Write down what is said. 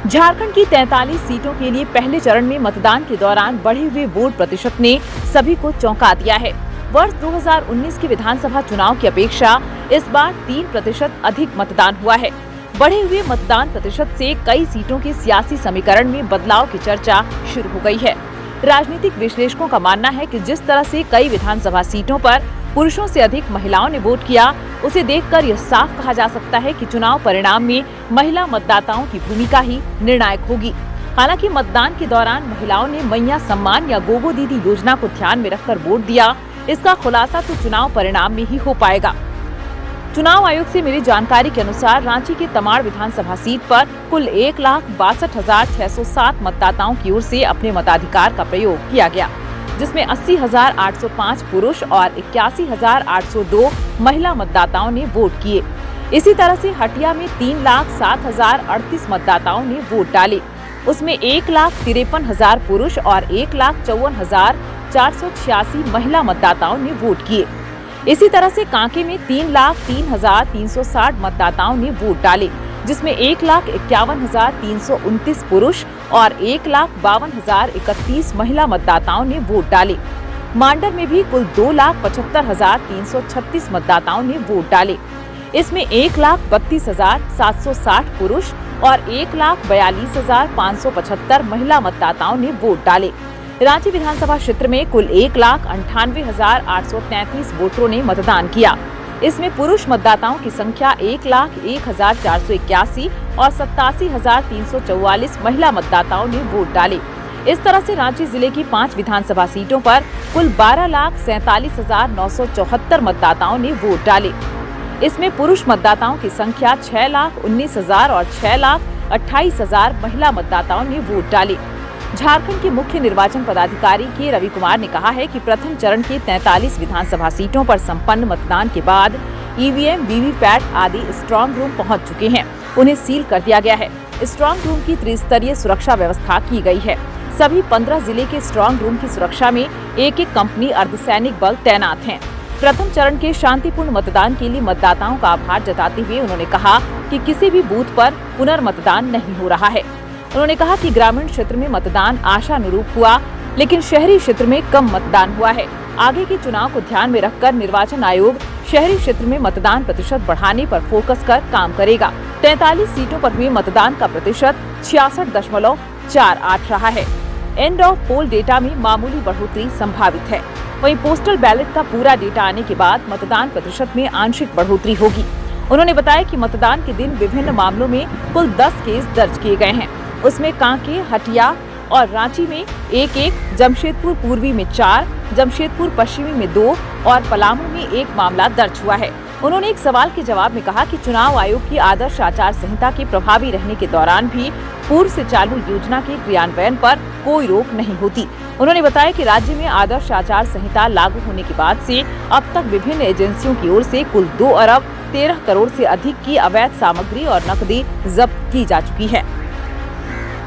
झारखंड की 43 सीटों के लिए पहले चरण में मतदान के दौरान बढ़े हुए वोट प्रतिशत ने सभी को चौंका दिया है। वर्ष 2019 के विधानसभा चुनाव की अपेक्षा इस बार 3% अधिक मतदान हुआ है। बढ़े हुए मतदान प्रतिशत से कई सीटों के सियासी समीकरण में बदलाव की चर्चा शुरू हो गई है। राजनीतिक विश्लेषकों का मानना है कि जिस तरह से कई विधानसभा सीटों पर पुरुषों से अधिक महिलाओं ने वोट किया, उसे देखकर यह साफ कहा जा सकता है कि चुनाव परिणाम में महिला मतदाताओं की भूमिका ही निर्णायक होगी। हालांकि मतदान के दौरान महिलाओं ने मैया सम्मान या गोगो दीदी योजना को ध्यान में रखकर वोट दिया, इसका खुलासा तो चुनाव परिणाम में ही हो पाएगा। चुनाव आयोग से मिली जानकारी के अनुसार रांची के तमाड़ विधानसभा सीट पर कुल 1,62,607 मतदाताओं की ओर से अपने मताधिकार का प्रयोग किया गया, जिसमें 80,805 पुरुष और 81,802 महिला मतदाताओं ने वोट किए। इसी तरह से हटिया में 3,07,038 मतदाताओं ने वोट डाले। उसमें 1,53,000 पुरुष और 1,54,486 महिला मतदाताओं ने वोट किए। इसी तरह से कांके में 3,03,360 मतदाताओं ने वोट डाले, जिसमें 1,51,329 पुरुष और 1,52,031 महिला मतदाताओं ने वोट डाले। मांडर में भी कुल 2,75,336 मतदाताओं ने वोट डाले। इसमें 1,32,760 पुरुष और 1,42,575 महिला मतदाताओं ने वोट डाले। रांची विधानसभा क्षेत्र में कुल 1,98,833 वोटरों ने मतदान किया। इसमें पुरुष मतदाताओं की संख्या 1,01,481 और 87,344 महिला मतदाताओं ने वोट डाले। इस तरह से रांची जिले की 5 विधानसभा सीटों पर कुल 12,47,974 मतदाताओं ने वोट डाले। इसमें पुरुष मतदाताओं की संख्या 6,19,000 और 6,28,000 महिला मतदाताओं ने वोट डाले। झारखंड के मुख्य निर्वाचन पदाधिकारी के रवि कुमार ने कहा है कि प्रथम चरण के 43 विधानसभा सीटों पर संपन्न मतदान के बाद ईवीएम, वीवीपैट आदि स्ट्रांग रूम पहुंच चुके हैं। उन्हें सील कर दिया गया है। स्ट्रांग रूम की त्रिस्तरीय सुरक्षा व्यवस्था की गई है। सभी 15 जिले के स्ट्रांग रूम की सुरक्षा में एक कंपनी अर्धसैनिक बल तैनात हैं। प्रथम चरण के शांतिपूर्ण मतदान के लिए मतदाताओं का आभार जताते हुए उन्होंने कहा कि किसी भी बूथ पर पुनर्मतदान नहीं हो रहा है। उन्होंने कहा कि ग्रामीण क्षेत्र में मतदान आशानुरूप हुआ, लेकिन शहरी क्षेत्र में कम मतदान हुआ है। आगे के चुनाव को ध्यान में रखकर निर्वाचन आयोग शहरी क्षेत्र में मतदान प्रतिशत बढ़ाने पर फोकस कर काम करेगा। 43 सीटों पर हुए मतदान का प्रतिशत 66.48 रहा है। एंड ऑफ पोल डेटा में मामूली बढ़ोतरी संभावित है। वहीं पोस्टल बैलेट का पूरा डेटा आने के बाद मतदान प्रतिशत में आंशिक बढ़ोतरी होगी। उन्होंने बताया कि मतदान के दिन विभिन्न मामलों में कुल 10 केस दर्ज किए गए हैं। उसमें कांके, हटिया और रांची में 1-1, जमशेदपुर पूर्वी में 4, जमशेदपुर पश्चिमी में 2 और पलामू में 1 मामला दर्ज हुआ है। उन्होंने एक सवाल के जवाब में कहा कि चुनाव आयोग की आदर्श आचार संहिता के प्रभावी रहने के दौरान भी पूर्व से चालू योजना के क्रियान्वयन पर कोई रोक नहीं होती। उन्होंने बताया कि राज्य में आदर्श आचार संहिता लागू होने के बाद से अब तक विभिन्न एजेंसियों की ओर से कुल 2 अरब 13 करोड़ से अधिक की अवैध सामग्री और नकदी जब्त की जा चुकी है।